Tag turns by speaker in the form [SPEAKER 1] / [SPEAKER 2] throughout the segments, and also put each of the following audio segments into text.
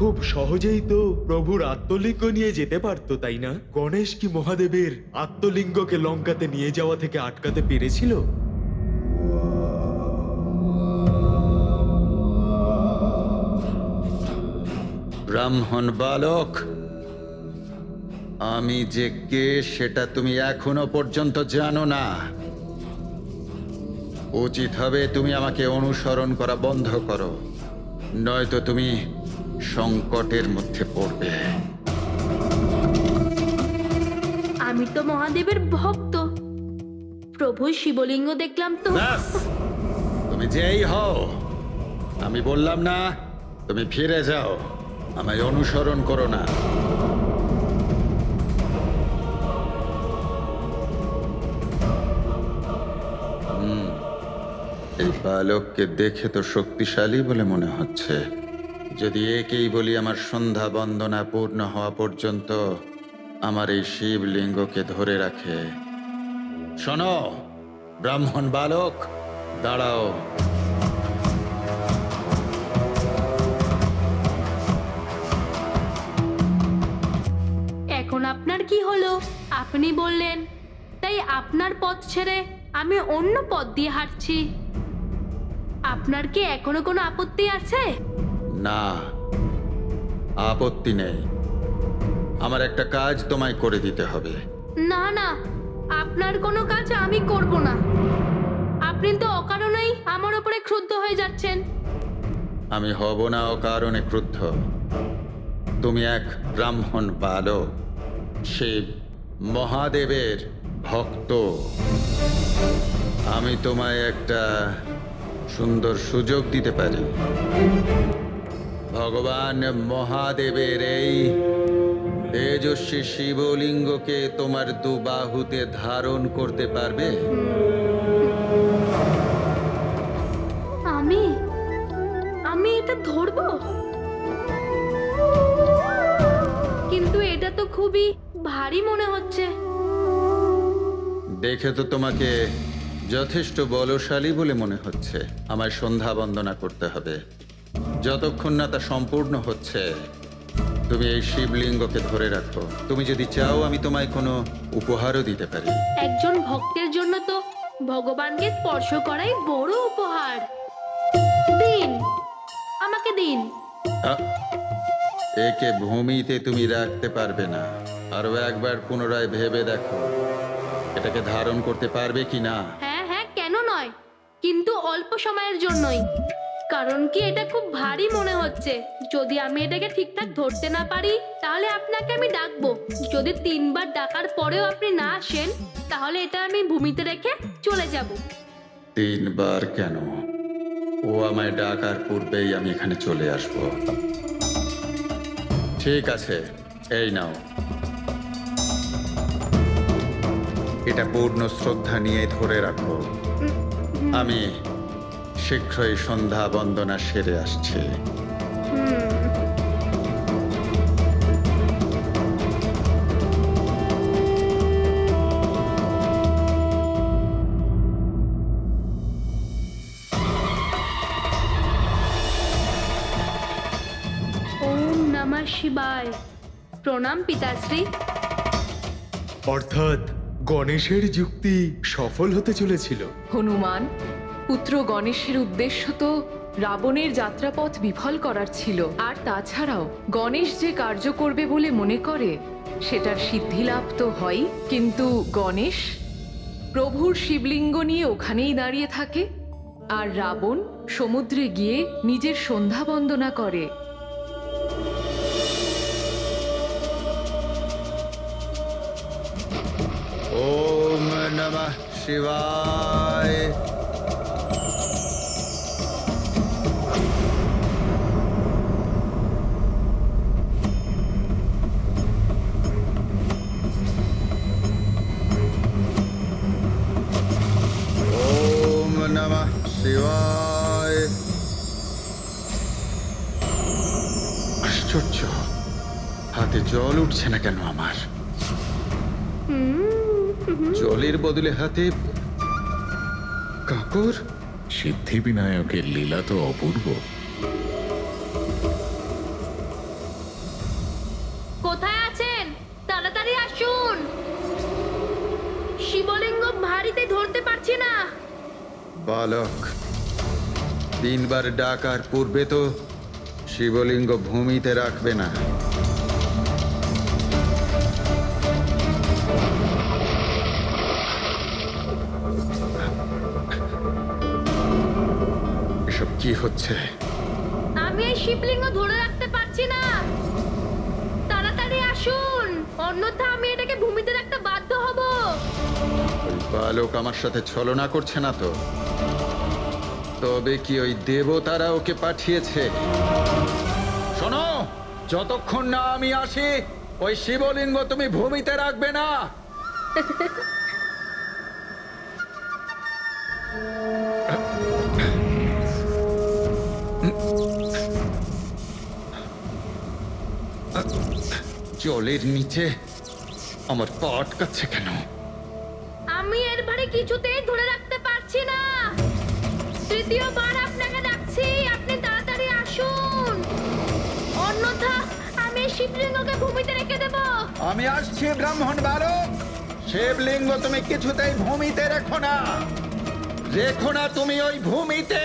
[SPEAKER 1] খুব সহজেই তো প্রভুর আত্মলিঙ্গ নিয়ে যেতে পারতো, তাই না? গণেশ কি মহাদেবের আত্মলিঙ্গকে লঙ্কাতে নিয়ে যাওয়া থেকে আটকাতে পেরেছিল?
[SPEAKER 2] ব্রাহ্মণ বালক, আমি যে কে সেটা তুমি এখনো পর্যন্ত জানো না। উচিত হবে তুমি আমাকে অনুসরণ করা বন্ধ করো, নয়তো তুমি সংকটের মধ্যে পড়বে।
[SPEAKER 3] আমি তো মহাদেবের ভক্ত। প্রভু শিবলিঙ্গ দেখলাম তো।
[SPEAKER 2] ব্যাস, তুমি যেই হও, আমি বললাম না তুমি ফিরে যাও, আমায় অনুসরণ করো না। এই বালককে দেখে তো শক্তিশালী বলে মনে হচ্ছে। যদি একেই বলি আমার সন্ধ্যা বন্দনা পূর্ণ হওয়া পর্যন্ত আমার এই শিবলিঙ্গকে ধরে রাখে। শোনো ব্রাহ্মণ বালক, দাঁড়াও।
[SPEAKER 3] এখন আপনার কি হলো? আপনি বললেন, তাই আপনার পথ ছেড়ে আমি অন্য পথ দিয়ে হাঁটছি। আপনার কি এখনো কোনো আপত্তি আছে?
[SPEAKER 2] না, আপত্তি নেই। আমার একটা কাজ তোমায় করে দিতে হবে।
[SPEAKER 3] না না, আপনার কোনো কাজ আমি করব না। আপনি তো অকারণেই আমার উপরে ক্রুদ্ধ হয়ে যাচ্ছেন।
[SPEAKER 2] আমি হব না অকারণে ক্রুদ্ধ। তুমি এক ব্রাহ্মণ বালক, শিব মহাদেবের ভক্ত। আমি তোমায় একটা সুন্দর সুযোগ দিতে পারি। ভগবান মহাদেবের এই তেজস্বী শিবলিঙ্গকে তোমার দুবাহুতে ধারণ করতে পারবে?
[SPEAKER 3] আমি আমি এটা ধরবো? কিন্তু এটা তো খুবই ভারী মনে হচ্ছে।
[SPEAKER 2] দেখে তো তোমাকে যথেষ্ট বলশালী বলে মনে হচ্ছে। আমার সন্ধ্যা বন্দনা করতে হবে। যতক্ষণ না তা সম্পূর্ণ হচ্ছে তুমি এই শিবলিঙ্গকে ধরে রাখো। তুমি যদি চাও আমি তোমায় কোনো উপহারও দিতে পারি।
[SPEAKER 3] একজন ভক্তের জন্য তো ভগবানকে স্পর্শ করাই বড় উপহার। দিন, আমাকে দিন।
[SPEAKER 2] আ, একে ভূমিতে তুমি রাখতে পারবে না। আরো একবার পুনরায় ভেবে দেখো, এটাকে ধারণ করতে পারবে কি না।
[SPEAKER 3] হ্যাঁ হ্যাঁ, কেন নয়, কিন্তু অল্প সময়ের জন্যই। কারণ কি এটা খুব ভারী মনে হচ্ছে। যদি আমি এটাকে ঠিকঠাক ধরতে না পারি তাহলে আপনাকে আমি ডাকবো। যদি 3বার ডাকার পরেও আপনি না আসেন তাহলে এটা আমি ভূমিতে রেখে চলে যাব।
[SPEAKER 2] 3বার কেন? ও আমায় ডাকার পূর্বেই আমি এখানে চলে আসব। ঠিক আছে, এই নাও। এটা পূর্ণ শ্রদ্ধা নিয়ে ধরে রাখো। আমি শীঘ্রই সন্ধ্যা বন্দনা সেরে আসছি।
[SPEAKER 3] ওম নমঃ শিবায়। প্রণাম পিতাশ্রী।
[SPEAKER 1] অর্থাৎ গণেশের যুক্তি সফল হতে চলেছিল।
[SPEAKER 4] হনুমান, পুত্র গণেশের উদ্দেশ্য তো রাবণের যাত্রাপথ বিফল করার ছিল। আর তাছাড়াও গণেশ যে কার্য করবে বলে মনে করে সেটার সিদ্ধিলাভ তো হয়। কিন্তু গণেশ প্রভুর শিবলিঙ্গ নিয়ে ওখানেই দাঁড়িয়ে থাকে, আর রাবণ সমুদ্রে গিয়ে নিজের সন্ধ্যা বন্দনা করে।
[SPEAKER 2] ওম নমঃ শিবায়। ওম নমঃ শিবায়। আশ্চর্য, হাতে জল উঠছে না কেন আমার? জলের বদলে হাতে কাকর।
[SPEAKER 5] সিদ্ধিবিনায়কের লীলা তো অপূর্ব।
[SPEAKER 2] বালক, 3 বার ডাকার পূর্বে তো শিবলিঙ্গ ভূমিতে রাখবে না। এসব কি হচ্ছে?
[SPEAKER 3] আমি এই শিবলিঙ্গ ধরে রাখতে পারছি না। তাড়াতাড়ি আসুন, অন্যথা আমি এটাকে ভূমিতে রাখতে বাধ্য হব।
[SPEAKER 2] ওই বালক আমার সাথে ছলনা করছে না তো? তবে কি ওই দেবতারা ওকে পাঠিয়েছে? শোনো, যতক্ষণ না আমি আসি ওই শিবলিঙ্গ তুমি ভূমিতে রাখবে না। জলের নিচে আমার পা আটকাচ্ছে কেন?
[SPEAKER 3] আমি এর ভারে কিছুতেই ধরে রাখতে পারছি না। তৃতীয়বার আপনাকে ডাকছি, আপনি তাড়াতাড়ি আসুন, অন্যথা আমি এই শিবলিঙ্গকে ভূমিতে রেখে দেব।
[SPEAKER 2] আমি আসছি ব্রাহ্মণ বালক। শিবলিঙ্গ তুমি কিছুতেই ভূমিতে রেখো না, রেখো না তুমি ওই ভূমিতে।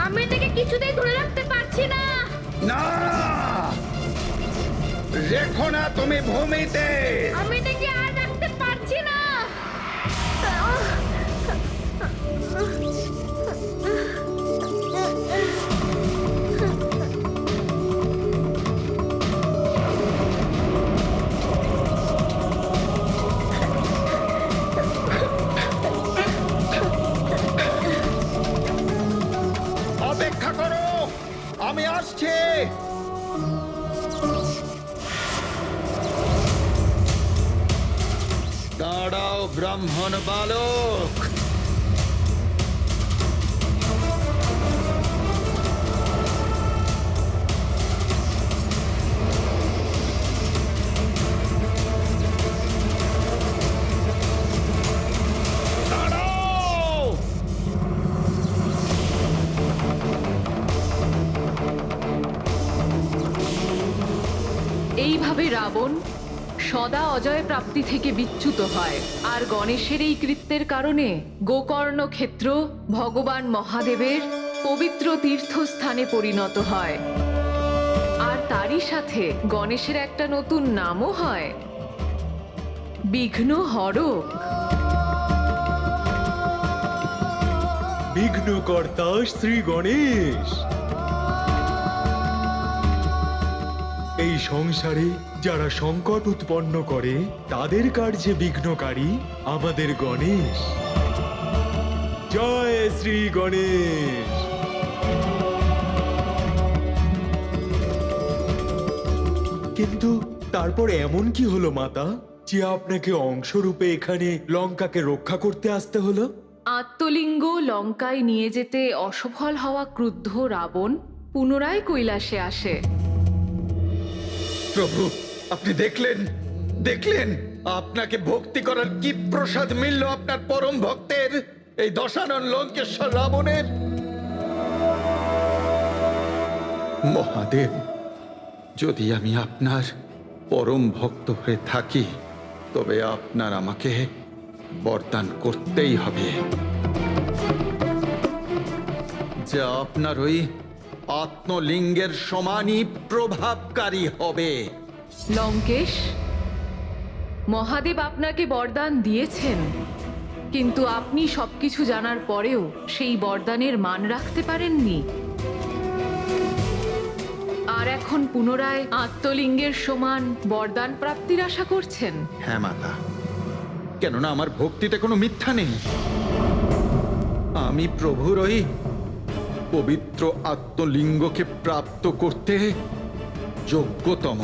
[SPEAKER 3] আমি এটাকে কিছুতেই ধরে রাখতে পারছি না।
[SPEAKER 2] না, রেখো না তুমি ভূমিতে।
[SPEAKER 3] আমি এটাকে আর রাখতে পারছি না।
[SPEAKER 2] অপেক্ষা করো, আমি আসছি। দাঁড়াও ব্রাহ্মণ বালক। দাঁড়াও।
[SPEAKER 4] এইভাবে রাবণ সদা অজয় প্রাপ্তি থেকে বিচ্যুত হয়। আর গণেশের এই কৃত্যের কারণে গোকর্ণ ক্ষেত্র ভগবান মহাদেবের পবিত্র তীর্থস্থানে পরিণত হয়। আর তারই সাথে গণেশের একটা নতুন নামও হয়, বিঘ্নহরক।
[SPEAKER 1] বিঘ্নকর্তা শ্রী গণেশ। এই সংসারে যারা সংকট উৎপন্ন করে তাদের কার্যে বিঘ্নকারী আমাদের গণেশ। জয় শ্রী গণেশ। কিন্তু তারপর এমন কি হলো মাতা যে আপনাকে অংশরূপে এখানে লঙ্কাকে রক্ষা করতে আসতে হলো?
[SPEAKER 4] আত্মলিঙ্গ লঙ্কায় নিয়ে যেতে অসফল হওয়া ক্রুদ্ধ রাবণ পুনরায় কৈলাসে আসে।
[SPEAKER 2] প্রভু, আপনি দেখলেন দেখলেন আপনাকে ভক্তি করার কি প্রসাদ মিলল আপনার পরম ভক্তের, এই দশানন লঙ্কেশ্বর রাবণের। মহাদেব, যদি আমি আপনার পরম ভক্ত হয়ে থাকি তবে আপনার আমাকে বরদান করতেই হবে, যা আপনার ওই আত্মলিঙ্গের সমানই প্রভাবকারী হবে।
[SPEAKER 4] লঙ্কেশ, মহাদেব আপনাকে বরদান দিয়েছেন, কিন্তু আপনি সবকিছু জানার পরেও সেই বরদানের মান রাখতে পারেননি। আর এখন পুনরায় আত্মলিঙ্গের সমান বরদান প্রাপ্তির আশা করছেন?
[SPEAKER 2] হ্যাঁ মাতা, কেননা আমার ভক্তিতে কোনো মিথ্যা নেই। আমি প্রভুর ওই পবিত্র আত্মলিঙ্গকে প্রাপ্ত করতে যোগ্যতম।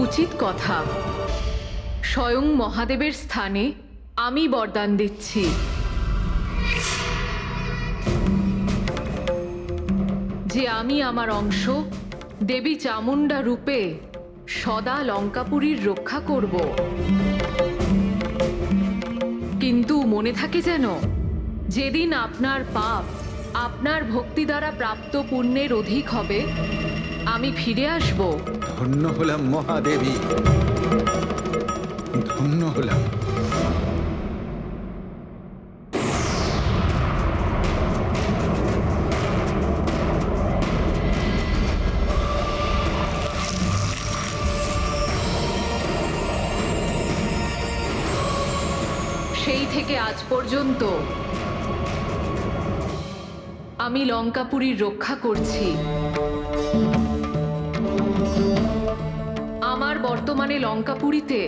[SPEAKER 4] উচিত কথা। স্বয়ং মহাদেবের স্থানে আমি বরদান দিচ্ছি। যে আমি আমার অংশ দেবী চামুণ্ডা রূপে সদা লঙ্কাপুরীর রক্ষা করব। কিন্তু মনে থাকে যেন, যেদিন আপনার পাপ আপনার ভক্তি দ্বারা প্রাপ্ত পুণ্যের অধিক হবে, আমি ফিরে আসব।
[SPEAKER 2] ধন্য হলাম মহাদেবী, ধন্য হলাম।
[SPEAKER 4] সেই থেকে আজ পর্যন্ত আমি লঙ্কাপুরীর রক্ষা করছি। আমার বর্তমানে লঙ্কাপুরীতে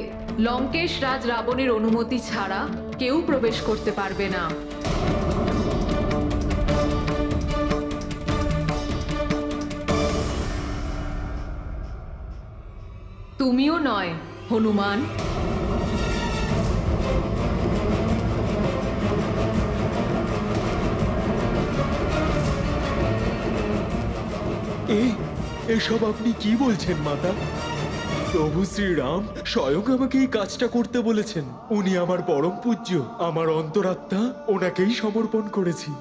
[SPEAKER 4] লঙ্কেশ রাজ রাবণের অনুমতি ছাড়া কেউ প্রবেশ করতে পারবে না। তুমিও নয়, হনুমান।
[SPEAKER 1] এসব আপনি কি বলছেন মাতা? প্রভু শ্রীরাম স্বয়ং আমাকে এই কাজটা করতে বলেছেন। উনি আমার পরম পূজ্য, আমার অন্তরাত্মা ওনাকেই সমর্পণ করেছি।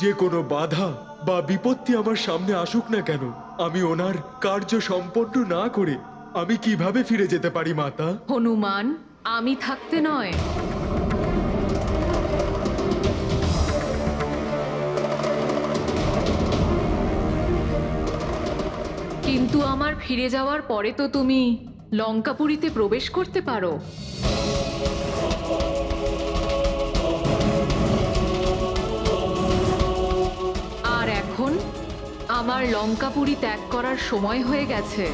[SPEAKER 1] যে কোনো বাধা বা বিপত্তি আমার সামনে আসুক না কেন, আমি ওনার কার্য সম্পন্ন না করে আমি কিভাবে ফিরে যেতে পারি মাতা?
[SPEAKER 4] হনুমান, আমি থাকতে নয়, কিন্তু আমার ফিরে যাওয়ার পরে তো তুমি লঙ্কাপুরীতে প্রবেশ করতে পারো। আর এখন আমার লঙ্কাপুরী ত্যাগ করার সময় হয়ে গেছে।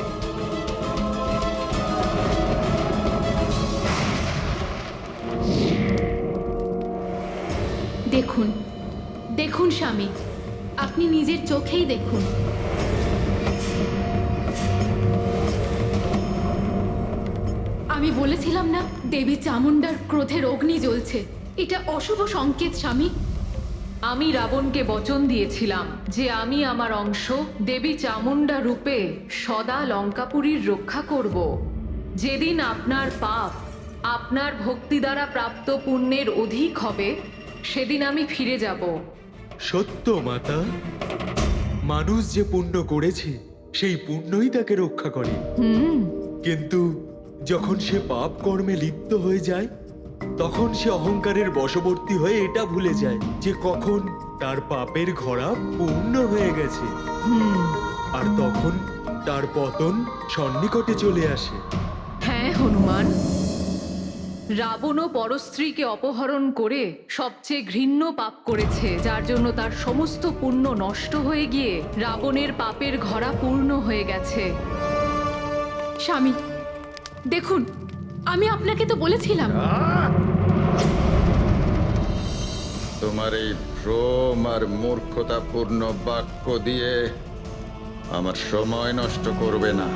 [SPEAKER 3] দেখুন, দেখুন স্বামী, আপনি নিজের চোখেই দেখুন। আমি বলেছিলাম না, দেবী চামুণ্ডার ক্রোধের অগ্নি জ্বলছে। এটা অশুভ সংকেত স্বামী।
[SPEAKER 4] আমি রাবণকে বচন দিয়েছিলাম যে আমি আমার অংশ দেবী চামুণ্ডা রূপে সদা লঙ্কাপুরীর রক্ষা করব। যেদিন আপনার পাপ আপনার ভক্তি দ্বারা প্রাপ্ত পুণ্যের অধিক হবে, সেদিন আমি ফিরে যাব।
[SPEAKER 1] সত্য মাতা, মানুষ যে পুণ্য করেছে সেই পুণ্যই তাকে রক্ষা করে। কিন্তু যখন সে পাপ কর্মে লিপ্ত হয়ে যায়, তখন সে অহংকারের বশবর্তী হয়ে এটা ভুলে যায় যে কখন তার পাপের ঘোড়া পূর্ণ হয়ে গেছে, আর তখন তার পতন সন্নিকটে চলে আসে।
[SPEAKER 4] হ্যাঁ হনুমান, রাবণও পরস্ত্রীকে অপহরণ করে সবচেয়ে ঘৃণ্য পাপ করেছে, যার জন্য তার সমস্ত পুণ্য নষ্ট হয়ে গিয়ে রাবণের পাপের ঘোড়া পূর্ণ হয়ে গেছে।
[SPEAKER 3] স্বামী দেখুন, আমি আপনাকে তো বলেছিলাম।
[SPEAKER 2] তোমার এই ভ্রম আর মূর্খতাপূর্ণ বাক্য দিয়ে আমার সময় নষ্ট করবে না।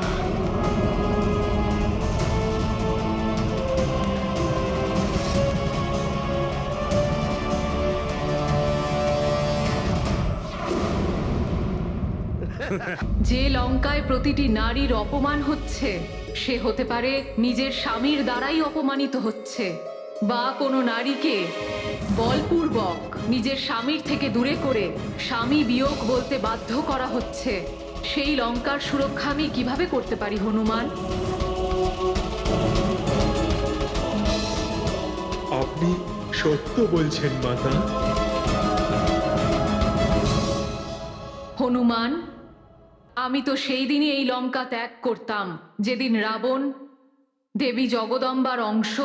[SPEAKER 4] যে লঙ্কায় প্রতিটি নারীর অপমান হচ্ছে, সে হতে পারে নিজের স্বামীর দ্বারাই অপমানিত হচ্ছে, বা কোনো নারীকে বলপূর্বক নিজের স্বামীর থেকে দূরে করে স্বামী বিয়োগ বলতে বাধ্য করা হচ্ছে। সেই লঙ্কার সুরক্ষা আমি কিভাবে করতে পারি হনুমান?
[SPEAKER 1] আপনি সত্য বলছেন মাতা।
[SPEAKER 4] হনুমান, আমি তো সেই দিনই এই লঙ্কা ত্যাগ করতাম যেদিন রাবণ দেবী জগদম্বার অংশ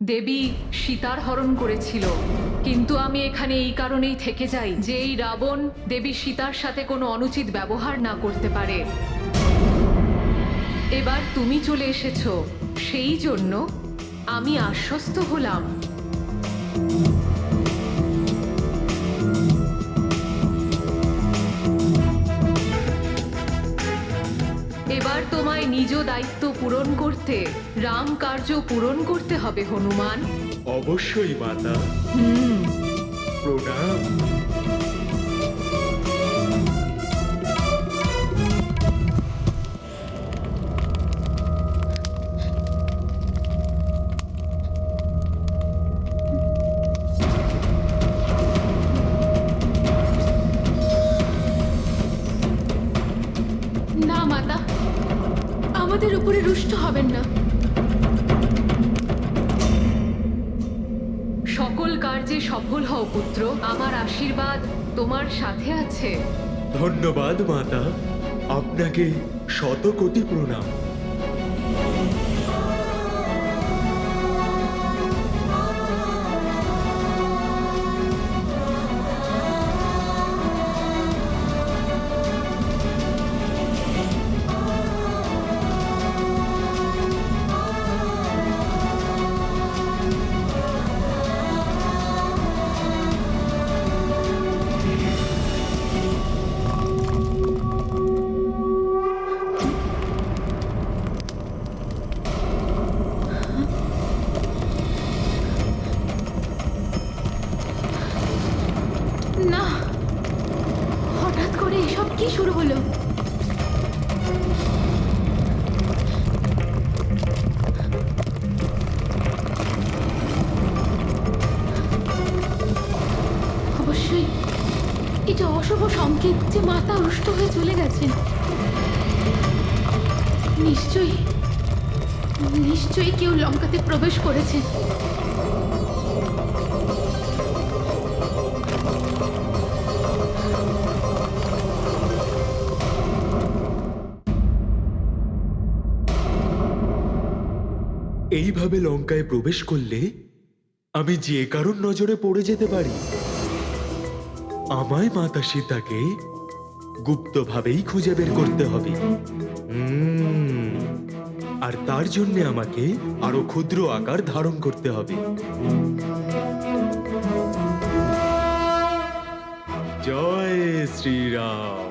[SPEAKER 4] দেবী সীতার হরণ করেছিল। কিন্তু আমি এখানে এই কারণেই থেকে যাই যে এই রাবণ দেবী সীতার সাথে কোনো অনুচিত ব্যবহার না করতে পারে। এবার তুমি চলে এসেছো, সেই জন্য আমি আশ্বস্ত হলাম। এবার তোমায় নিজ দায়িত্ব পূরণ করতে রাম কার্য পূরণ করতে হবে হনুমান।
[SPEAKER 1] অবশ্যই মাতা। প্রণাম।
[SPEAKER 4] উপরে রুষ্ট হবেন না। সকল কার্যে সফল হও পুত্র, আমার আশীর্বাদ তোমার সাথে আছে।
[SPEAKER 1] ধন্যবাদ মাতা, আপনাকে শত কোটি প্রণাম।
[SPEAKER 3] না, হঠাৎ করে এসব কি শুরু হলো? অবশ্যই এটা অশুভ সংকেত যে মাতা রুষ্ট হয়ে চলে গেছেন। নিশ্চয়ই নিশ্চয়ই কেউ লঙ্কাতে প্রবেশ করেছে।
[SPEAKER 1] এইভাবে লঙ্কায় প্রবেশ করলে আমি যে কারোর নজরে পড়ে যেতে পারি। আমায় মাতা সীতাকে গুপ্তভাবেই খুঁজে বের করতে হবে। আর তার জন্য আমাকে আরো ক্ষুদ্র আকার ধারণ করতে হবে। জয় শ্রীরাম।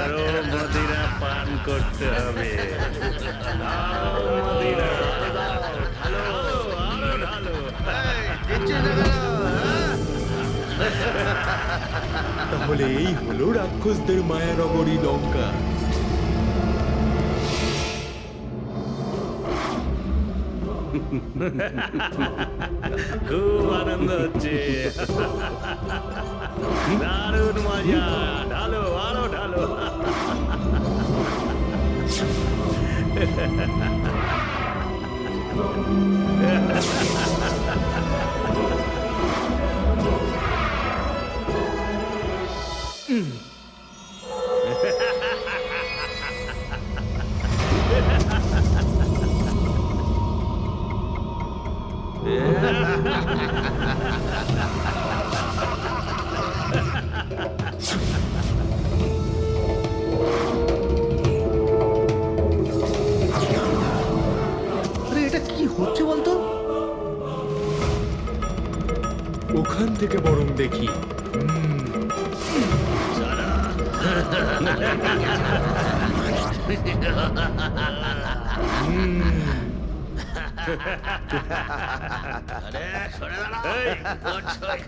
[SPEAKER 5] আরো মদিরা পান করতে হবে। মদিরা
[SPEAKER 1] তাহলে এই হলো রাক্ষসদের মায়ানগরী লঙ্কা।
[SPEAKER 5] খুব আনন্দ হচ্ছে। দারুণ মজা। ঢালো, আরো ঢালো।
[SPEAKER 6] এটা কি হচ্ছে বলতো?
[SPEAKER 1] ওখান থেকে বরং দেখি।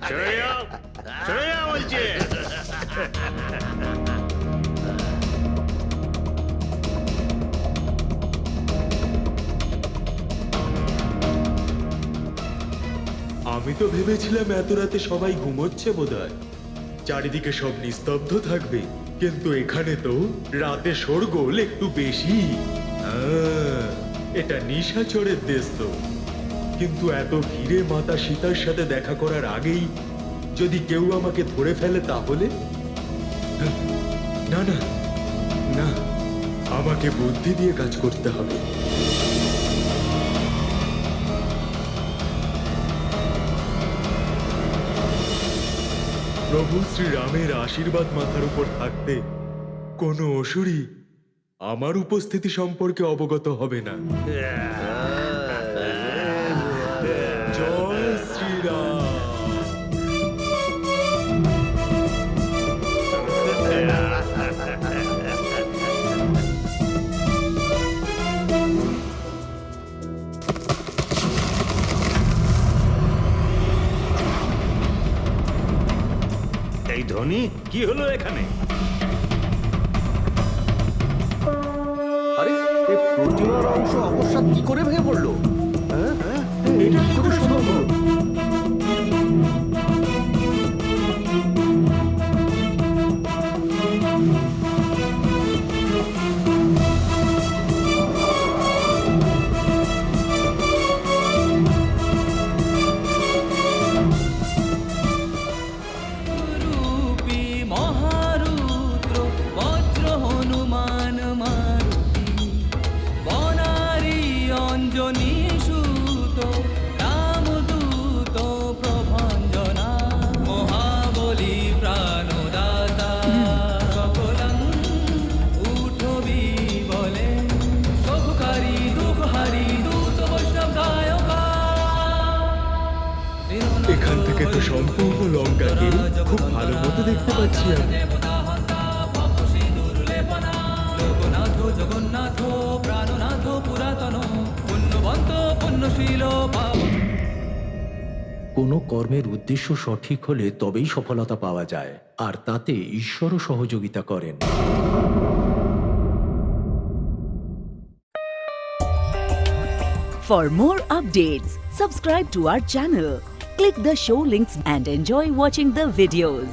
[SPEAKER 5] সরে যাও, সরে যাও বলছি।
[SPEAKER 1] আমি তো ভেবেছিলাম এত রাতে সবাই ঘুমোচ্ছে বোধহয়, চারিদিকে সব নিস্তব্ধ থাকবে, কিন্তু এখানে তো রাতে শোরগোল একটু বেশি। এটা নিশাচরের দেশ তো। কিন্তু এত ভিড়ে মাতা সীতার সাথে দেখা করার আগেই যদি কেউ আমাকে ধরে ফেলে তাহলে? না না না, আমাকে বুদ্ধি দিয়ে কাজ করতে হবে। প্রভু শ্রীরামের আশীর্বাদ মাথার উপর থাকতে কোনো অসুরই আমার উপস্থিতি সম্পর্কে অবগত হবে না। জয় শ্রীরাম।
[SPEAKER 5] এই ধ্বনি কি হলো এখানে?
[SPEAKER 6] আরে এই প্রতিমার অংশ অকস্মাৎ কি করে ভেঙে পড়লো? এটা কি করে সম্ভব হলো?
[SPEAKER 7] রূপী মহারুদ্র বজ্র হনুমান মারুতি বনারী অঞ্জনী সুত রামদূত প্রভঞ্জনা মহাবলী প্রাণদাতা সকলং উঠবি বলে শুভকারী দুঃখহারী দূত বৈষ্ণব গায়কা
[SPEAKER 1] এখান থেকে তো সম্পূর্ণ লঙ্কাকে খুব ভালো মতো দেখতে পাচ্ছি আমি।
[SPEAKER 7] লোকনাথ জগন্নাথ প্রাণনাথ পুরাতন পুণ্যবন্ত পুণ্যশীল পাবন।
[SPEAKER 8] কোনো কর্মের উদ্দেশ্য সঠিক হলে তবেই সফলতা পাওয়া যায়, আর তাতে ঈশ্বরও সহযোগিতা করেন।
[SPEAKER 9] For more updates, subscribe to our channel, click the show links and enjoy watching the videos.